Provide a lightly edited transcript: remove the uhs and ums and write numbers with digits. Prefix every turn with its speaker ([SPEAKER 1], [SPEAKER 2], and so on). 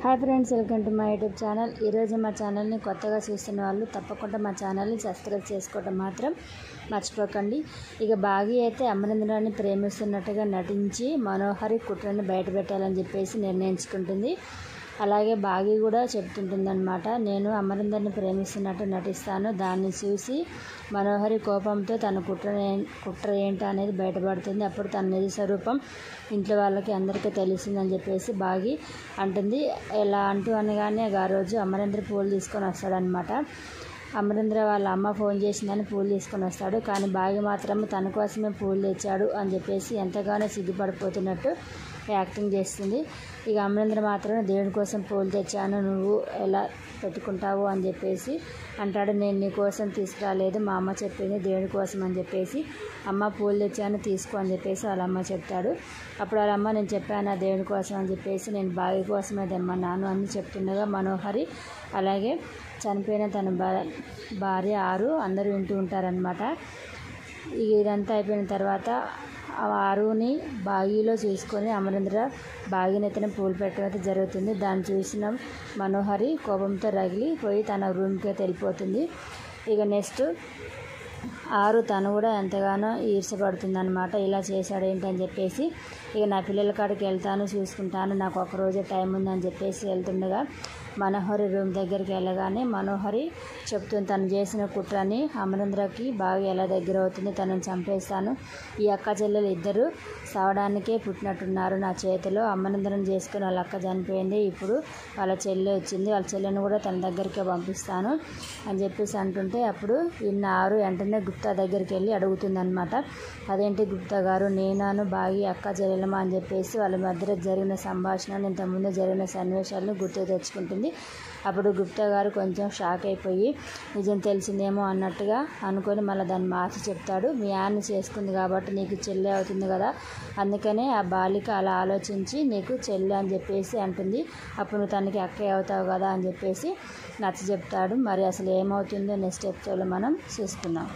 [SPEAKER 1] Hi friends, welcome to my YouTube channel. ఈరోజు మా ఛానల్ని కొత్తగా చూస్తున్న వాళ్ళు తప్పకుండా మా ఛానల్ని సబ్స్క్రైబ్ చేసుకోవడం మాత్రం మర్చిపోకండి. ఇక బాగి అయితే అమరేంద్రాన్ని ప్రేమిస్తున్నట్టుగా నటించి మనోహరి కుట్రని బయటపెట్టాలని చెప్పేసి నిర్ణయించుకుంటుంది. అలాగే బాగి కూడా చెప్తుంటుందన్నమాట, నేను అమరేందర్ని ప్రేమిస్తున్నట్టు నటిస్తాను. దాన్ని చూసి మనోహరి కోపంతో తన కుట్ర ఏంటో అనేది బయటపడుతుంది. అప్పుడు తన నిజ స్వరూపం ఇంట్లో వాళ్ళకి అందరికీ తెలిసిందని చెప్పేసి బాగి అంటుంది. ఎలా అనగానే ఆ రోజు అమరేంద్ర పూలు తీసుకొని వస్తాడనమాట. అమరేంద్ర వాళ్ళ అమ్మ ఫోన్ చేసిందని పూలు తీసుకొని వస్తాడు. కానీ బాగి మాత్రం తన కోసమే పూలు తెచ్చాడు అని చెప్పేసి ఎంతగానో సిగ్గుపడిపోతున్నట్టు యాక్టింగ్ చేస్తుంది. ఇక అమరేంద్ర మాత్రం దేవుడి కోసం పూలు తెచ్చాను, నువ్వు ఎలా పెట్టుకుంటావు అని చెప్పేసి అంటాడు. నేను నీ కోసం తీసుకురాలేదు, మా అమ్మ చెప్పింది దేవుడి కోసం అని చెప్పేసి, అమ్మ పూలు తెచ్చాను తీసుకో అని చెప్పేసి వాళ్ళ అమ్మ చెప్తాడు. అప్పుడు వాళ్ళ అమ్మ, నేను చెప్పాను ఆ దేవుడి కోసం అని చెప్పేసి, నేను బాగి కోసమే తెమ్మన్నాను అని చెప్తుండగా మనోహరి అలాగే చనిపోయిన తన భార్య ఆరు అందరూ వింటూ ఉంటారనమాట. ఇదంతా అయిపోయిన తర్వాత ఆరుని బాగిలో చూసుకొని అమరేంద్ర బాగినెత్తిన పూలు పెట్టడం జరుగుతుంది. దాన్ని చూసిన మనోహరి కోపంతో రగిలిపోయి తన రూమ్కి వెళ్ళిపోతుంది. ఇక నెక్స్ట్ ఆరు తను కూడా ఎంతగానో ఈర్షపడుతుంది అనమాట. ఇలా చేశాడు ఏంటని చెప్పేసి, ఇక నా పిల్లల కాడికి వెళ్తాను చూసుకుంటాను, నాకు ఒక రోజే టైం ఉందని చెప్పేసి వెళ్తుండగా మనోహరి రూమ్ దగ్గరికి వెళ్ళగానే మనోహరి చెప్తుంది తను చేసిన కుట్రని అమరేంద్రకి బాగా ఎలా దగ్గర అవుతుంది, తనని చంపేస్తాను, ఈ అక్క చెల్లెలు ఇద్దరు సావడానికే పుట్టినట్టున్నారు నా చేతిలో, అమరేంద్రం చేసుకుని వాళ్ళ అక్క చనిపోయింది, ఇప్పుడు వాళ్ళ చెల్లె వచ్చింది, వాళ్ళ చెల్లెని కూడా తన దగ్గరికే పంపిస్తాను అని చెప్పేసి అంటుంటే, అప్పుడు ఇన్న ఆరు వెంటనే గుప్తా దగ్గరికి వెళ్ళి అడుగుతుంది అనమాట. అదేంటి గుప్తా గారు, నేనాను బాగి అక్క చెల్లెలమా అని చెప్పేసి వాళ్ళ మధ్య జరిగిన సంభాషణ ఇంతకుముందు జరిగిన సన్నివేశాలను గుర్తు తెచ్చుకుంటుంది. అప్పుడు గుప్తా గారు కొంచెం షాక్ అయిపోయి నిజం తెలిసిందేమో అన్నట్టుగా అనుకొని మళ్ళీ దాన్ని మార్చి చెప్తాడు. మీ ఆయన్ని చేసుకుంది కాబట్టి నీకు చెల్లె అవుతుంది కదా, అందుకనే ఆ బాలిక అలా ఆలోచించి నీకు చెల్లె అని చెప్పేసి అంటుంది, అప్పుడు నువ్వు తనకి అక్కే అవుతావు కదా అని చెప్పేసి నచ్చ చెప్తాడు. మరి అసలు ఏమవుతుందో నెక్స్ట్ ఎపిసోడ్లో మనం చూసుకుందాం.